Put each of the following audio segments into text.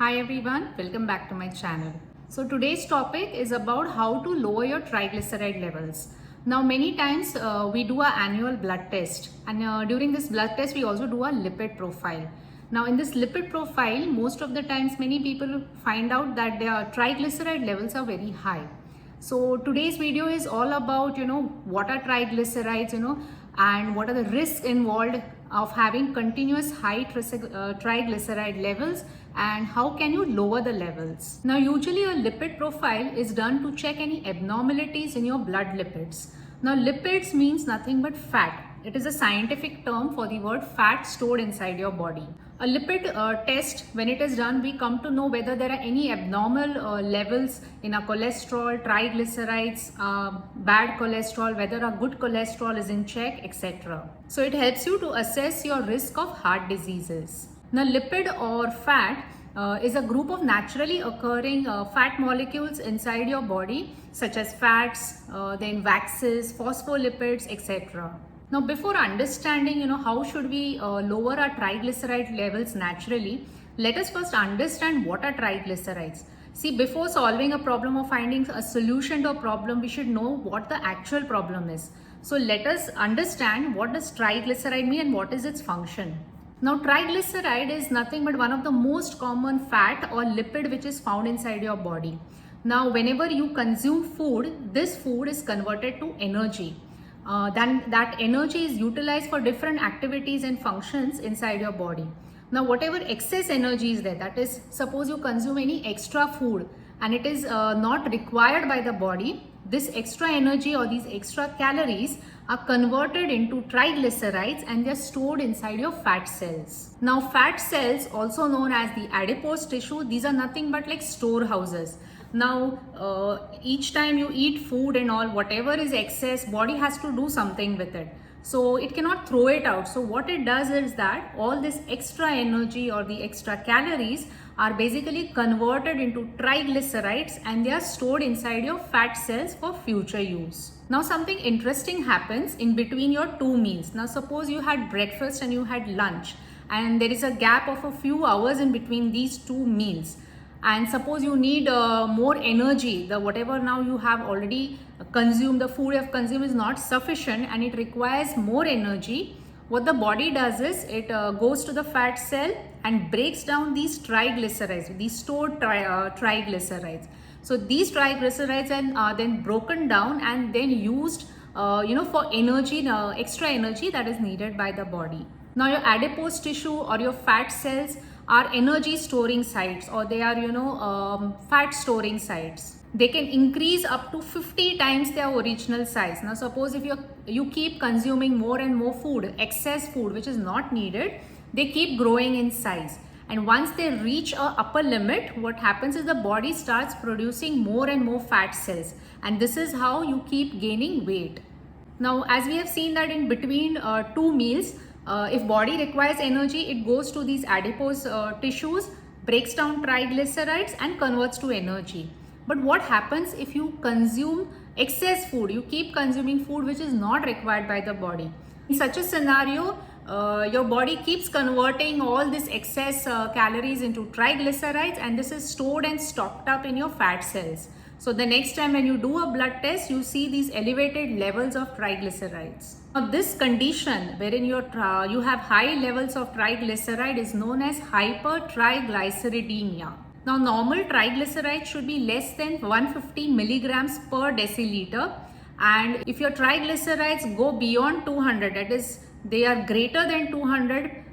Hi everyone, welcome back to my channel. So today's topic is about how to lower your triglyceride levels. Now many times we do an annual blood test, and during this blood test we also do a lipid profile. Now in this lipid profile, most of the times many people find out that their triglyceride levels are very high. So today's video is all about what are triglycerides, and what are the risks involved of having continuous high triglyceride levels, and how can you lower the levels. Now usually a lipid profile is done to check any abnormalities in your blood lipids. Now lipids means nothing but fat. It is a scientific term for the word fat stored inside your body. A lipid test, when it is done, we come to know whether there are any abnormal levels in our cholesterol, triglycerides, bad cholesterol, whether our good cholesterol is in check, etc. So it helps you to assess your risk of heart diseases. Now lipid or fat is a group of naturally occurring fat molecules inside your body, such as fats, then waxes, phospholipids, etc. Now before understanding how should we lower our triglyceride levels naturally, let us first understand what are triglycerides. See, before solving a problem or finding a solution to a problem, we should know what the actual problem is. So let us understand what does triglyceride mean and what is its function. Now triglyceride is nothing but one of the most common fat or lipid which is found inside your body. Now whenever you consume food, this food is converted to energy. Then that energy is utilized for different activities and functions inside your body. Now whatever excess energy is there, that is, suppose you consume any extra food and it is not required by the body, this extra energy or these extra calories are converted into triglycerides and they are stored inside your fat cells. Now fat cells, also known as the adipose tissue, these are nothing but like storehouses. Now each time you eat food and all, whatever is excess, body has to do something with it. So it cannot throw it out. So what it does is that all this extra energy or the extra calories are basically converted into triglycerides and they are stored inside your fat cells for future use. Now something interesting happens in between your two meals. Now suppose you had breakfast and you had lunch, and there is a gap of a few hours in between these two meals. And suppose you need more energy, the whatever now you have already consumed, the food you have consumed is not sufficient and it requires more energy. What the body does is it goes to the fat cell and breaks down these triglycerides, these stored triglycerides. So these triglycerides are then broken down and then used for energy, extra energy that is needed by the body. Now your adipose tissue or your fat cells are energy storing sites, or they are fat storing sites. They can increase up to 50 times their original size. Now suppose if you keep consuming more and more food, excess food which is not needed, they keep growing in size, and once they reach a upper limit, what happens is the body starts producing more and more fat cells, and this is how you keep gaining weight. Now as we have seen that in between two meals, if body requires energy, it goes to these adipose tissues, breaks down triglycerides and converts to energy. But what happens if you consume excess food? You keep consuming food which is not required by the body. In such a scenario, your body keeps converting all this excess calories into triglycerides, and this is stored and stocked up in your fat cells. So the next time when you do a blood test, you see these elevated levels of triglycerides. Now this condition wherein you have high levels of triglyceride is known as hypertriglyceridemia. Now normal triglycerides should be less than 150 milligrams per deciliter, and if your triglycerides go beyond 200, that is they are greater than 200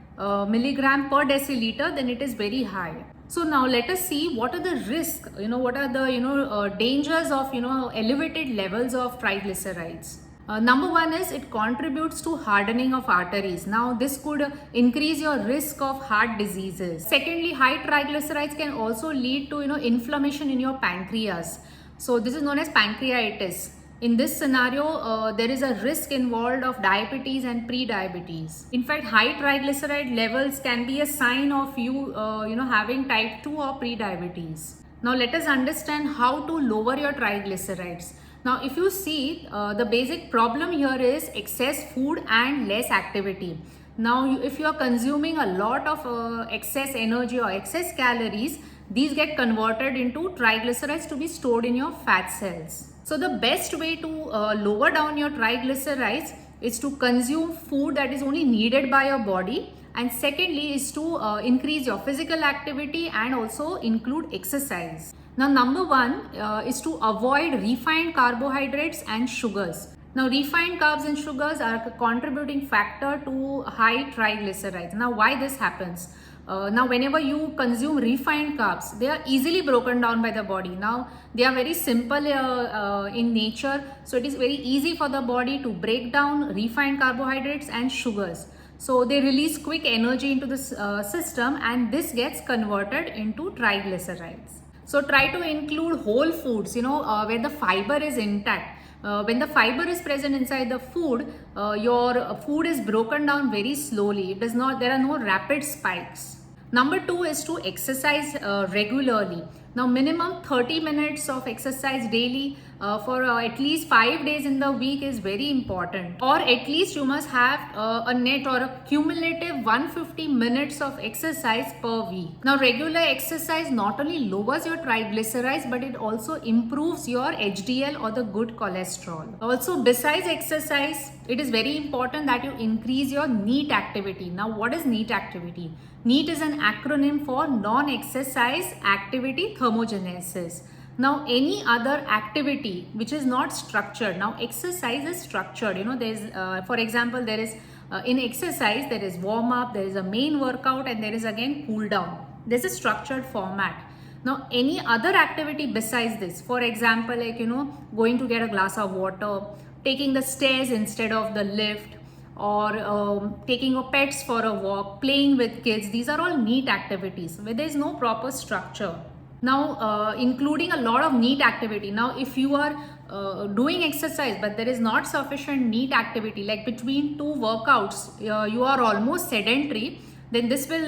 milligram per deciliter, then it is very high. So now let us see what are the risks, what are the dangers of elevated levels of triglycerides. Number one is it contributes to hardening of arteries. Now this could increase your risk of heart diseases. Secondly, high triglycerides can also lead to inflammation in your pancreas. So this is known as pancreatitis. In this scenario, there is a risk involved of diabetes and pre-diabetes. In fact, high triglyceride levels can be a sign of you having type 2 or pre-diabetes. Now let us understand how to lower your triglycerides. Now if you see, the basic problem here is excess food and less activity. Now, if you are consuming a lot of excess energy or excess calories, these get converted into triglycerides to be stored in your fat cells. So the best way to lower down your triglycerides is to consume food that is only needed by your body, and secondly is to increase your physical activity and also include exercise. Now, number one is to avoid refined carbohydrates and sugars. Now, refined carbs and sugars are a contributing factor to high triglycerides. Now, why this happens? Now, whenever you consume refined carbs, they are easily broken down by the body. Now, they are very simple in nature, so it is very easy for the body to break down refined carbohydrates and sugars. So they release quick energy into the system, and this gets converted into triglycerides. So try to include whole foods, where the fiber is intact. When the fiber is present inside the food, your food is broken down very slowly. There are no rapid spikes. Number two is to exercise regularly. Now, minimum 30 minutes of exercise daily for at least 5 days in the week is very important. Or at least you must have a net or a cumulative 150 minutes of exercise per week. Now, regular exercise not only lowers your triglycerides, but it also improves your HDL or the good cholesterol. Also, besides exercise, it is very important that you increase your NEAT activity. Now, what is NEAT activity? NEAT is an acronym for non-exercise activity thermogenesis. Now, any other activity which is not structured, now exercise is structured, for example, there is in exercise, there is warm up, there is a main workout, and there is again cool down. There's a structured format. Now, any other activity besides this, for example, going to get a glass of water, taking the stairs instead of the lift, or taking your pets for a walk, playing with kids, these are all NEAT activities where there is no proper structure. Now, including a lot of NEAT activity. Now, if you are doing exercise but there is not sufficient NEAT activity, like between two workouts, you are almost sedentary, then this will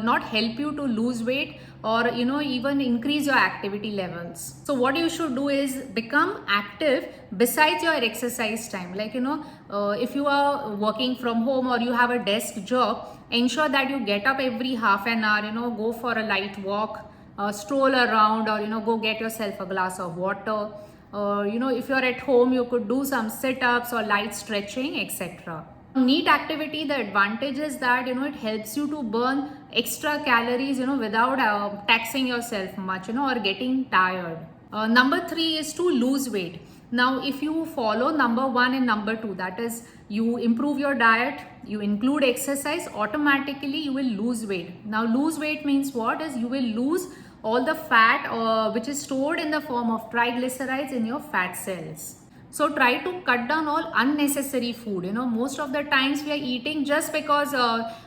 not help you to lose weight or even increase your activity levels. So what you should do is become active besides your exercise time. Like if you are working from home or you have a desk job, ensure that you get up every half an hour, go for a light walk, stroll around, or go get yourself a glass of water. If you're at home, you could do some sit-ups or light stretching, etc. NEAT activity, the advantage is that it helps you to burn extra calories without taxing yourself much or getting tired. Number three is to lose weight. Now, if you follow number one and number two, that is, you improve your diet, you include exercise, automatically you will lose weight. Now, lose weight means what? Is you will lose all the fat which is stored in the form of triglycerides in your fat cells. So try to cut down all unnecessary food. Most of the times we are eating just because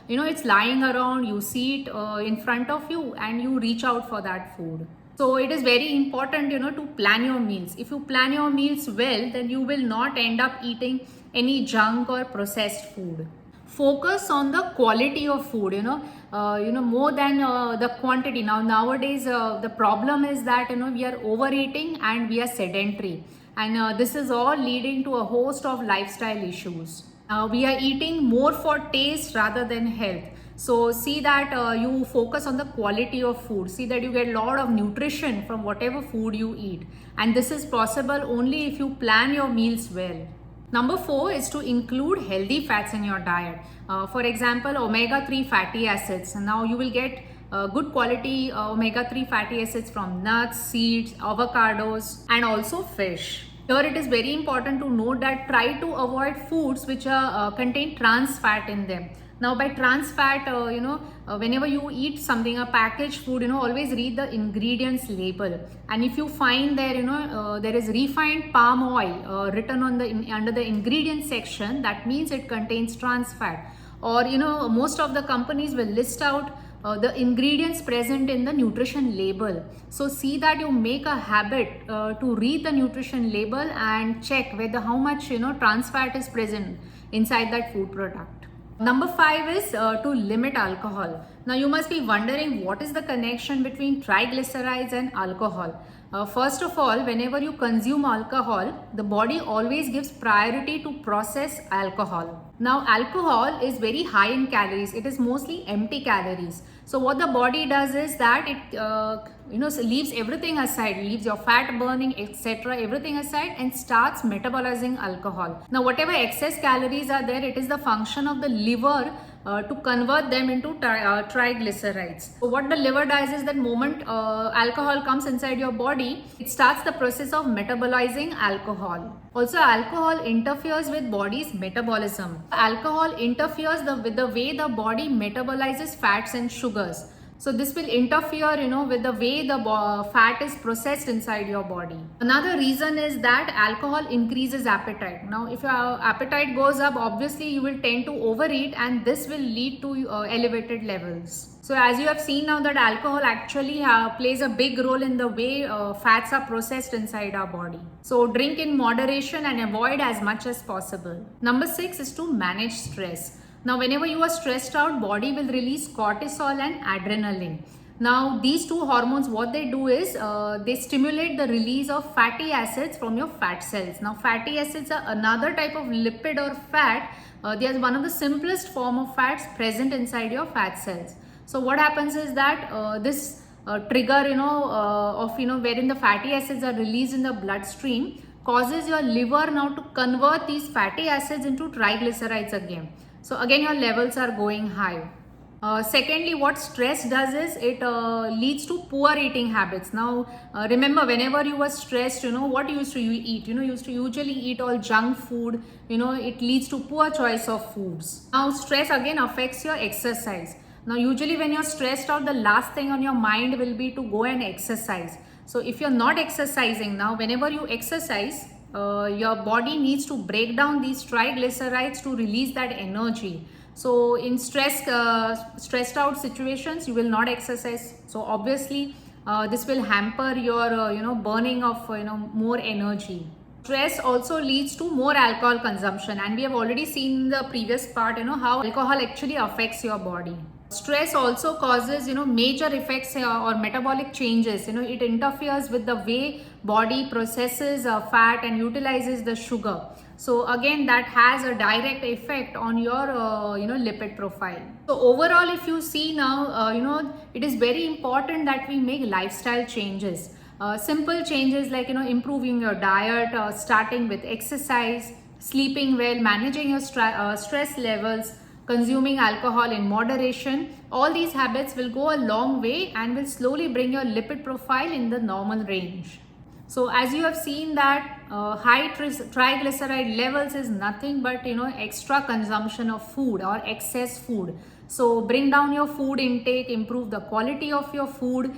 it's lying around, you see it in front of you and you reach out for that food. So it is very important to plan your meals. If you plan your meals well, then you will not end up eating any junk or processed food. Focus on the quality of food, more than the quantity. Nowadays the problem is that we are overeating and we are sedentary, and this is all leading to a host of lifestyle issues. We are eating more for taste rather than health. So see that you focus on the quality of food. See that you get a lot of nutrition from whatever food you eat, and this is possible only if you plan your meals well. Number 4 is to include healthy fats in your diet. For example, omega-3 fatty acids. Now you will get good quality omega-3 fatty acids from nuts, seeds, avocados, and also fish. Here it is very important to note that try to avoid foods which contain trans fat in them. Now by trans fat, whenever you eat something, a packaged food, always read the ingredients label. And if you find there, there is refined palm oil written on under the ingredients section, that means it contains trans fat. Or, most of the companies will list out the ingredients present in the nutrition label. So see that you make a habit to read the nutrition label and check whether how much, trans fat is present inside that food product. Number 5 is to limit alcohol. Now you must be wondering what is the connection between triglycerides and alcohol. First of all, whenever you consume alcohol, the body always gives priority to process alcohol. Now, alcohol is very high in calories. It is mostly empty calories. So what the body does is that it leaves everything aside, leaves your fat burning, etc., everything aside, and starts metabolizing alcohol. Now, whatever excess calories are there, it is the function of the liver to convert them into triglycerides. So what the liver does is that moment alcohol comes inside your body, it starts the process of metabolizing alcohol. Also, alcohol interferes with body's metabolism. Alcohol interferes with the way the body metabolizes fats and sugars. So this will interfere, with the way the fat is processed inside your body. Another reason is that alcohol increases appetite. Now, if your appetite goes up, obviously you will tend to overeat, and this will lead to elevated levels. So as you have seen now that alcohol actually plays a big role in the way fats are processed inside our body. So drink in moderation and avoid as much as possible. Number 6 is to manage stress. Now, whenever you are stressed out, body will release cortisol and adrenaline. Now, these two hormones, what they do is they stimulate the release of fatty acids from your fat cells. Now, fatty acids are another type of lipid or fat. They are one of the simplest form of fats present inside your fat cells. So, what happens is that this trigger, wherein the fatty acids are released in the bloodstream, causes your liver now to convert these fatty acids into triglycerides again. So again, your levels are going high. Secondly, what stress does is it leads to poor eating habits. Now, remember, whenever you were stressed, what you used to eat? You used to usually eat all junk food. It leads to poor choice of foods. Now, stress again affects your exercise. Now, usually when you're stressed out, the last thing on your mind will be to go and exercise. So if you're not exercising now, whenever you exercise, your body needs to break down these triglycerides to release that energy. So in stressed out situations, you will not exercise. So obviously this will hamper your burning of more energy. Stress also leads to more alcohol consumption, and we have already seen in the previous part how alcohol actually affects your body. Stress also causes major effects or metabolic changes. It interferes with the way body processes fat and utilizes the sugar. So again, that has a direct effect on your lipid profile. So overall, if you see now, it is very important that we make lifestyle changes. Simple changes like improving your diet, starting with exercise, sleeping well, managing your stress levels, consuming alcohol in moderation. All these habits will go a long way and will slowly bring your lipid profile in the normal range. So as you have seen that high triglyceride levels is nothing but extra consumption of food or excess food. So bring down your food intake, improve the quality of your food,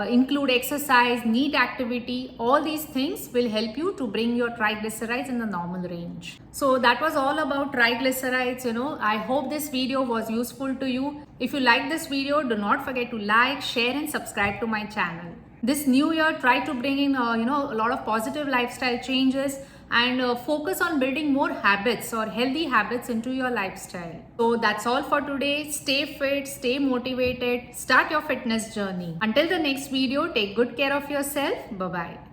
include exercise, neat activity. All these things will help you to bring your triglycerides in the normal range. So that was all about triglycerides. I hope this video was useful to you. If you like this video, do not forget to like, share and subscribe to my channel. This new year, try to bring in a lot of positive lifestyle changes and focus on building more habits or healthy habits into your lifestyle. So that's all for today. Stay fit, stay motivated, start your fitness journey. Until the next video, take good care of yourself. Bye-bye.